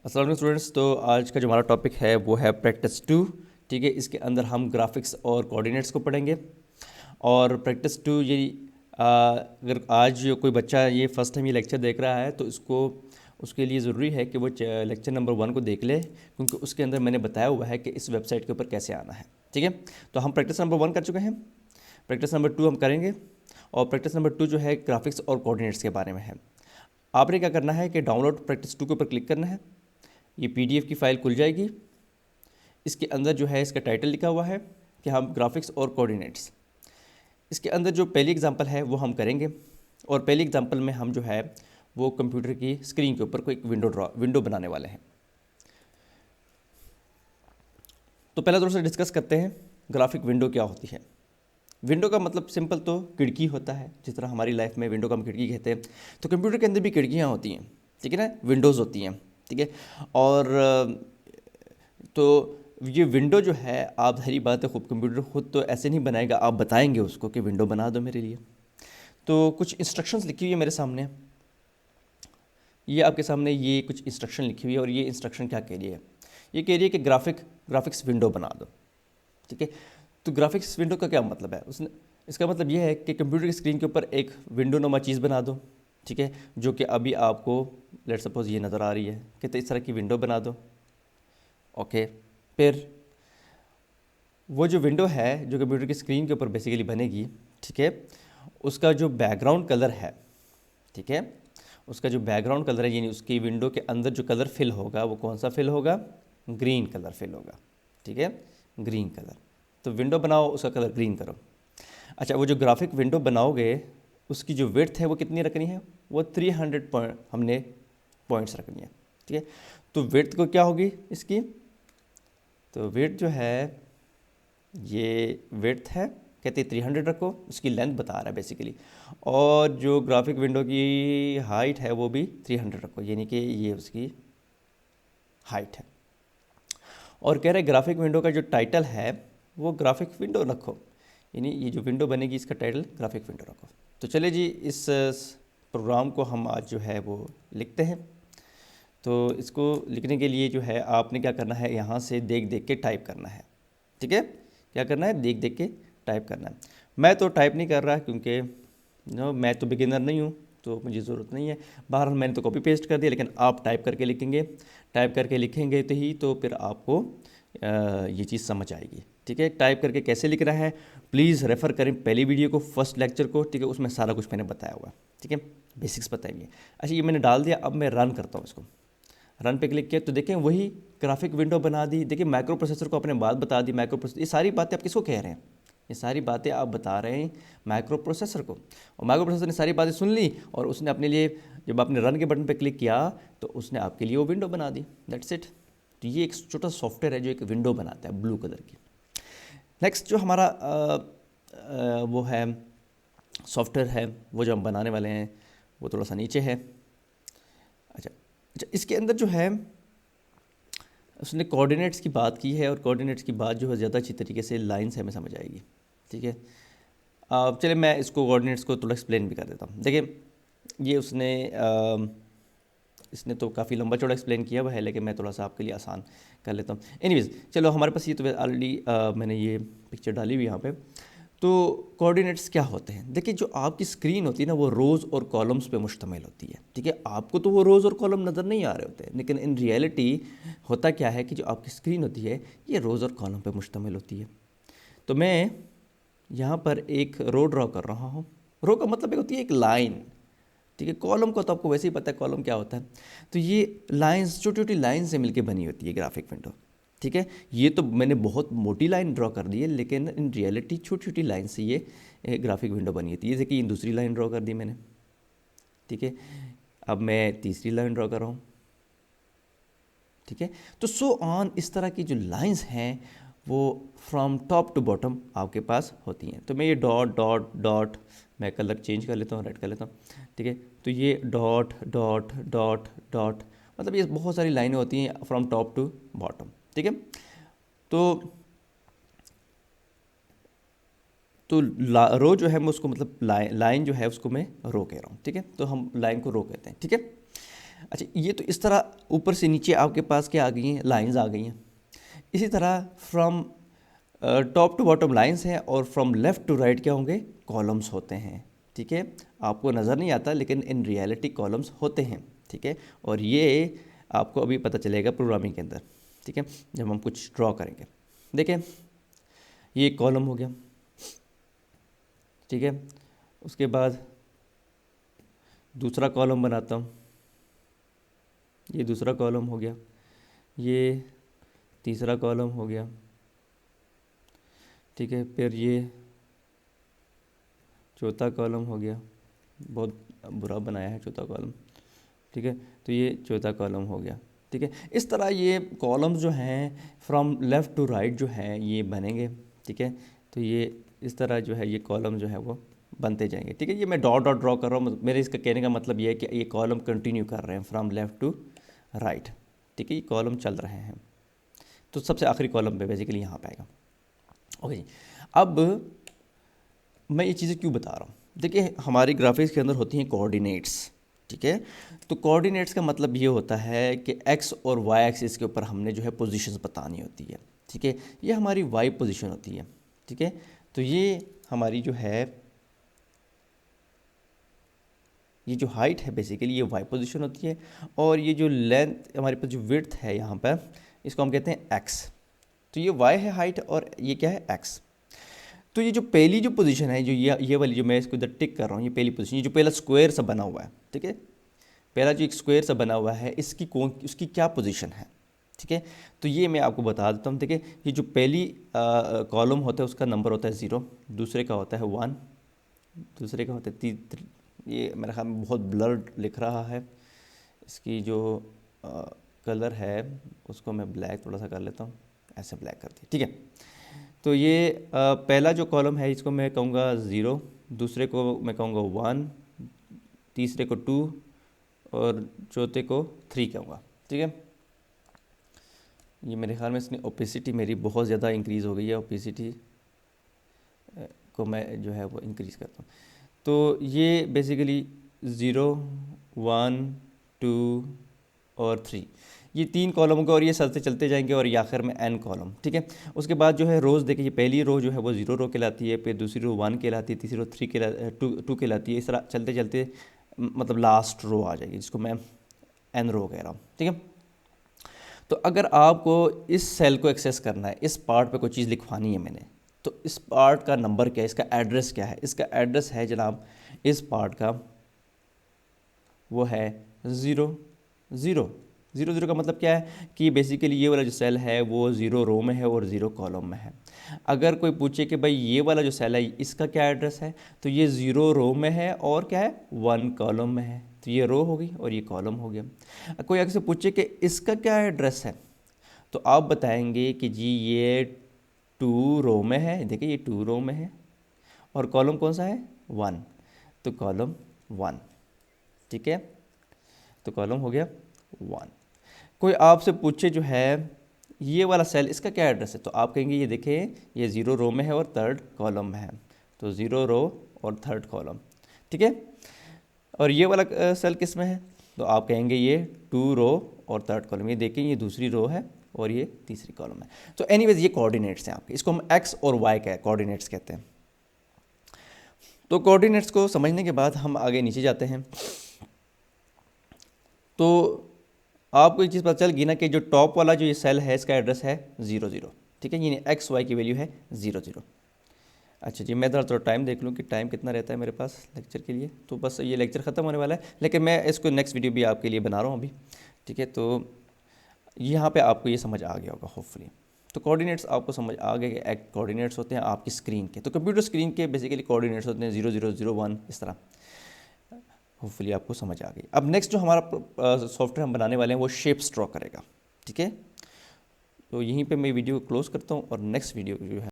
अस्सलाम वालेकुम स्टूडेंट्स। तो आज का जो हमारा टॉपिक है वो है प्रैक्टिस टू। ठीक है, इसके अंदर हम ग्राफिक्स और कोऑर्डिनेट्स को पढ़ेंगे। और प्रैक्टिस टू ये अगर आज जो कोई बच्चा ये फर्स्ट टाइम ये लेक्चर देख रहा है तो इसको उसके लिए ज़रूरी है कि वो लेक्चर नंबर 1 को देख ले, क्योंकि उसके अंदर मैंने बताया हुआ है कि इस वेबसाइट के ऊपर कैसे आना है। ठीक है, तो हम प्रैक्टिस नंबर 1 कर चुके हैं, प्रैक्टिस नंबर 2 हम करेंगे। और प्रैक्टिस नंबर 2 जो है ग्राफिक्स और कोऑर्डिनेट्स के बारे में है। आपने क्या करना है कि डाउनलोड प्रैक्टिस 2 के ऊपर क्लिक करना है। ये पीडीएफ की फ़ाइल खुल जाएगी। इसके अंदर जो है इसका टाइटल लिखा हुआ है कि हम ग्राफिक्स और कोऑर्डिनेट्स। इसके अंदर जो पहली एग्जांपल है वो हम करेंगे। और पहली एग्जांपल में हम जो है वो कंप्यूटर की स्क्रीन के ऊपर कोई एक विंडो बनाने वाले हैं। तो पहला थोड़ा सा डिस्कस करते हैं ग्राफिक विंडो क्या होती है। विंडो का मतलब सिंपल तो खिड़की होता है, जिस तरह हमारी लाइफ में विंडो का हम खिड़की कहते हैं, तो कंप्यूटर के अंदर भी खिड़कियाँ होती हैं। ठीक है ना, विंडोज़ होती हैं। ठीक है, और तो ये विंडो जो है, आप हरी बात है, खुद कंप्यूटर खुद तो ऐसे नहीं बनाएगा, आप बताएंगे उसको कि विंडो बना दो मेरे लिए। तो कुछ इंस्ट्रक्शंस लिखी हुई है मेरे सामने, ये आपके सामने ये कुछ इंस्ट्रक्शन लिखी हुई है। और ये इंस्ट्रक्शन क्या कह रही है? ये कह रही है कि ग्राफिक्स विंडो बना दो। ठीक है, तो ग्राफिक्स विंडो का क्या मतलब है? उसने इसका मतलब ये है कि कंप्यूटर की स्क्रीन के ऊपर एक विंडो नुमा चीज़ बना दो। ठीक है, जो कि अभी आपको लेट सपोज ये नज़र आ रही है कि तो इस तरह की विंडो बना दो। ओके, फिर वो जो विंडो है जो कंप्यूटर की स्क्रीन के ऊपर बेसिकली बनेगी, ठीक है, उसका जो बैकग्राउंड कलर है, ठीक है, उसका जो बैकग्राउंड कलर है, यानी उसकी विंडो के अंदर जो कलर फिल होगा वो कौन सा फिल होगा? ग्रीन कलर फिल होगा। ठीक है, ग्रीन कलर। तो विंडो बनाओ, उसका कलर ग्रीन करो। अच्छा, वो जो ग्राफिक विंडो बनाओगे उसकी जो विड्थ है वो कितनी रखनी है? वो 300 पॉइंट हमने पॉइंट्स रखनी है। ठीक है, तो विड्थ को क्या होगी इसकी? तो विड्थ जो है, ये विड्थ है, कहते हैं 300 रखो, उसकी लेंथ बता रहा है बेसिकली। और जो ग्राफिक विंडो की हाइट है वो भी 300 रखो, यानी कि ये उसकी हाइट है। और कह रहे हैं ग्राफिक विंडो का जो टाइटल है वो ग्राफिक विंडो रखो, यानी ये जो विंडो बनेगी इसका टाइटल ग्राफिक विंडो रखो। तो चलिए जी, इस प्रोग्राम को हम आज जो है वो लिखते हैं। तो इसको लिखने के लिए जो है आपने क्या करना है, यहाँ से देख देख के टाइप करना है। ठीक है, क्या करना है? देख देख के टाइप करना है। मैं तो टाइप नहीं कर रहा क्योंकि मैं तो बिगिनर नहीं हूँ, तो मुझे ज़रूरत नहीं है। बहरहाल मैंने तो कॉपी पेस्ट कर दिया, लेकिन आप टाइप करके लिखेंगे। टाइप करके लिखेंगे तो ही तो फिर आपको ये चीज़ समझ आएगी। ठीक है, टाइप करके कैसे लिख रहा है प्लीज़ रेफ़र करें पहली वीडियो को, फर्स्ट लेक्चर को। ठीक है, उसमें सारा कुछ मैंने बताया हुआ। ठीक है, बेसिक्स बताएंगे। अच्छा, ये मैंने डाल दिया, अब मैं रन करता हूँ इसको। रन पे क्लिक किया तो देखें वही ग्राफिक विंडो बना दी। देखिए माइक्रो प्रोसेसर को अपने बात बता दी, माइक्रो प्रोसेसर, ये सारी बातें आप किसको कह रहे हैं? ये सारी बातें आप बता रहे हैं माइक्रो प्रोसेसर को। और माइक्रो प्रोसेसर ने सारी बातें सुन ली और उसने अपने लिए, जब आपने रन के बटन पे क्लिक किया तो उसने आपके लिए वो विंडो बना दी। That's it. तो ये एक छोटा सॉफ्टवेयर है जो एक विंडो बनाता है ब्लू कलर की। नेक्स्ट जो हमारा वो है सॉफ्टवेयर है, वो जो हम बनाने वाले हैं वो थोड़ा सा नीचे है। अच्छा अच्छा, इसके अंदर जो है उसने कोऑर्डिनेट्स की बात की है, और कोऑर्डिनेट्स की बात जो है ज़्यादा अच्छी तरीके से लाइन से हमें समझ आएगी। ठीक है, चलिए मैं इसको कोऑर्डिनेट्स को थोड़ा एक्सप्लेन भी कर देता हूँ। देखिए ये उसने इसने तो काफ़ी लंबा चौड़ा एक्सप्लेन किया हुआ है, लेकिन मैं थोड़ा सा आपके लिए आसान कर लेता हूँ। एनीवेज़ चलो, हमारे पास ये तो ऑलरेडी मैंने ये पिक्चर डाली हुई यहाँ पे। तो कोऑर्डिनेट्स क्या होते हैं? देखिए जो आपकी स्क्रीन होती है ना, वो रोज़ और कॉलम्स पे मुश्तमिल होती है। ठीक है, आपको तो वो रोज़ और कॉलम नज़र नहीं आ रहे होते, लेकिन इन रियलिटी होता क्या है कि जो आपकी स्क्रीन होती है ये रोज़ और कॉलम पे मुश्तमिल होती है। तो मैं यहाँ पर एक रो ड्रॉ कर रहा हूँ। रो का मतलब एक होती है एक लाइन। ठीक है, कॉलम को तो आपको वैसे ही पता है कॉलम क्या होता है। तो ये लाइंस, छोटी छोटी लाइन से मिलके बनी होती है ग्राफिक विंडो। ठीक है, ये तो मैंने बहुत मोटी लाइन ड्रॉ कर दी है, लेकिन इन रियलिटी छोटी छोटी लाइन से ये ग्राफिक विंडो बनी होती है। जैसे कि दूसरी लाइन ड्रॉ कर दी मैंने। ठीक है, अब मैं तीसरी लाइन ड्रॉ कर रहा हूँ। ठीक है, तो सो ऑन, इस तरह की जो लाइंस हैं वो फ्रॉम टॉप टू बॉटम आपके पास होती हैं। तो मैं ये डॉट डॉट डॉट, मैं कलर चेंज कर लेता हूँ, रेड कर लेता हूँ। ठीक है, तो ये डॉट डॉट डॉट डॉट, मतलब ये बहुत सारी लाइनें होती हैं फ्रॉम टॉप टू बॉटम। ठीक है, तो रो जो है मैं उसको, मतलब लाइन जो है उसको मैं रो कह रहा हूँ। ठीक है, तो हम लाइन को रो कहते हैं। ठीक है, अच्छा, ये तो इस तरह ऊपर से नीचे आपके पास क्या आ गई हैं, लाइंस आ गई हैं। इसी तरह from top to bottom lines हैं और फ्रॉम लेफ़्ट टू राइट क्या होंगे, कॉलम्स होते हैं। ठीक है, आपको नज़र नहीं आता लेकिन इन रियलिटी कॉलम्स होते हैं। ठीक है, और ये आपको अभी पता चलेगा प्रोग्रामिंग के अंदर। ठीक है, जब हम कुछ ड्रॉ करेंगे। देखें, ये एक कॉलम हो गया। ठीक है, उसके बाद दूसरा कॉलम बनाता हूँ, ये दूसरा कॉलम हो गया, ये तीसरा कॉलम हो गया। ठीक है, फिर ये चौथा कॉलम हो गया, बहुत बुरा बनाया है चौथा कॉलम। ठीक है, तो ये चौथा कॉलम हो गया। ठीक है, इस तरह ये कॉलम्स जो हैं फ्रॉम लेफ़्ट टू राइट जो हैं ये बनेंगे। ठीक है, तो ये इस तरह जो है ये कॉलम जो है वो बनते जाएंगे। ठीक है, ये मैं डॉट डॉट ड्रॉ कर रहा हूँ, मेरे इसका कहने का मतलब ये है कि ये कॉलम कंटिन्यू कर रहे हैं फ्रॉम लेफ़्ट टू राइट। ठीक है, ये कॉलम चल रहे हैं। तो सबसे आखिरी कॉलम पे बेसिकली यहाँ पे आएगा। ओके जी, अब मैं ये चीज़ें क्यों बता रहा हूँ, देखिए हमारी ग्राफिक्स के अंदर होती हैं कोऑर्डिनेट्स। ठीक है, तो कोऑर्डिनेट्स का मतलब ये होता है कि एक्स और वाई एक्सिस के ऊपर हमने जो है पोजीशंस बतानी होती है। ठीक है, ये हमारी वाई पोजीशन होती है। ठीक है, तो ये हमारी जो है, ये जो हाइट है बेसिकली ये वाई पोजीशन होती है, और ये जो लेंथ हमारे पास जो विड्थ है यहाँ पर, इसको हम कहते हैं एक्स। तो ये वाई है हाइट और ये क्या है, एक्स। तो ये जो पहली जो पोजीशन है, जो ये वाली जो मैं इसको इधर टिक कर रहा हूँ, ये पहली पोजीशन, ये जो पहला स्क्वायर सा बना हुआ है। ठीक है, पहला जो एक स्क्वायर सा बना हुआ है, उसकी क्या पोजीशन है। ठीक है, तो ये मैं आपको बता देता हूँ। देखिए, ये जो पहली कॉलम होता है उसका नंबर होता है 0, दूसरे का होता है 1, दूसरे का होता है 3। ये मेरे ख्याल में बहुत ब्लर्ड लिख रहा है, इसकी जो कलर है उसको मैं ब्लैक थोड़ा सा कर लेता हूँ, ऐसे ब्लैक कर दिया। ठीक है, तो ये पहला जो कॉलम है इसको मैं कहूँगा 0, दूसरे को मैं कहूँगा 1, तीसरे को 2 और चौथे को 3 कहूँगा। ठीक है, ये मेरे ख्याल में इसने ओपेसिटी मेरी बहुत ज़्यादा इंक्रीज़ हो गई है, ओपेसिटी को मैं जो है वो इंक्रीज़ करता हूँ। तो ये बेसिकली 0, 1, 2 और 3, ये 3 कॉलम होंगे और ये चलते चलते जाएंगे और ये आखिर में n कॉलम। ठीक है, उसके बाद जो है रोज़ देखिए, ये पहली रो जो है वो 0 रो कहलाती है, फिर दूसरी रो 1 कहलाती है, तीसरी रो 2 कहलाती है। इस तरह चलते चलते मतलब लास्ट रो आ जाएगी, जिसको मैं n रो कह रहा हूँ। ठीक है, तो अगर आपको इस सेल को एक्सेस करना है, इस पार्ट पे कोई चीज़ लिखवानी है मैंने, तो इस पार्ट का नंबर क्या है, इसका एड्रेस क्या है, इसका एड्रेस है जनाब इस पार्ट का वो है 0, 0, 0, 0 का मतलब क्या है कि बेसिकली ये वाला जो सेल है वो 0 रो में है और 0 कॉलम में है। अगर कोई पूछे कि भाई ये वाला जो सेल है इसका क्या एड्रेस है, तो ये 0 रो में है और क्या है, 1 कॉलम में है। तो ये रो हो गई और ये कॉलम हो गया। कोई अगर से पूछे कि इसका क्या एड्रेस है, तो आप बताएंगे कि जी ये 2 रो में है। देखिए ये 2 रो में है और कॉलम कौन सा है, 1, तो कॉलम 1। ठीक है, तो कॉलम हो गया 1। कोई आपसे पूछे जो है ये वाला सेल इसका क्या एड्रेस है, तो आप कहेंगे ये देखें ये 0 रो में है और 3rd कॉलम में है, तो 0 रो और 3rd कॉलम। ठीक है, और ये वाला सेल किस में है, तो आप कहेंगे ये 2 रो और 3rd कॉलम। ये देखें ये दूसरी रो है और ये तीसरी कॉलम है। तो एनीवेज ये कोऑर्डिनेट्स हैं आपके, इसको हम एक्स और वाई का कोऑर्डिनेट्स कहते हैं। तो कोऑर्डिनेट्स को समझने के बाद हम आगे नीचे जाते हैं। तो आपको एक चीज़ पता चल गई ना कि जो टॉप वाला जो ये सेल है इसका एड्रेस है 0, 0। ठीक है, ये एक्स वाई की वैल्यू है 0, 0। अच्छा जी, मैं थोड़ा टाइम देख लूँ कि टाइम कितना रहता है मेरे पास लेक्चर के लिए। तो बस ये लेक्चर ख़त्म होने वाला है, लेकिन मैं इसको नेक्स्ट वीडियो भी आपके लिए बना रहा हूँ अभी। ठीक है, तो यहाँ पे आपको ये समझ आ गया होगा होपफुली। तो कोऑर्डिनेट्स आपको समझ आ गए कि कोऑर्डिनेट्स होते हैं आपकी स्क्रीन के। तो कंप्यूटर स्क्रीन के बेसिकली कोऑर्डिनेट्स होते हैं 0, 0, 0, 1, इस तरह। होपफुली आपको समझ आ गई। अब नेक्स्ट जो हमारा सॉफ्टवेयर हम बनाने वाले हैं वो शेप्स ड्रॉ करेगा। ठीक है, तो यहीं पे मैं वीडियो को क्लोज़ करता हूँ और नेक्स्ट वीडियो जो है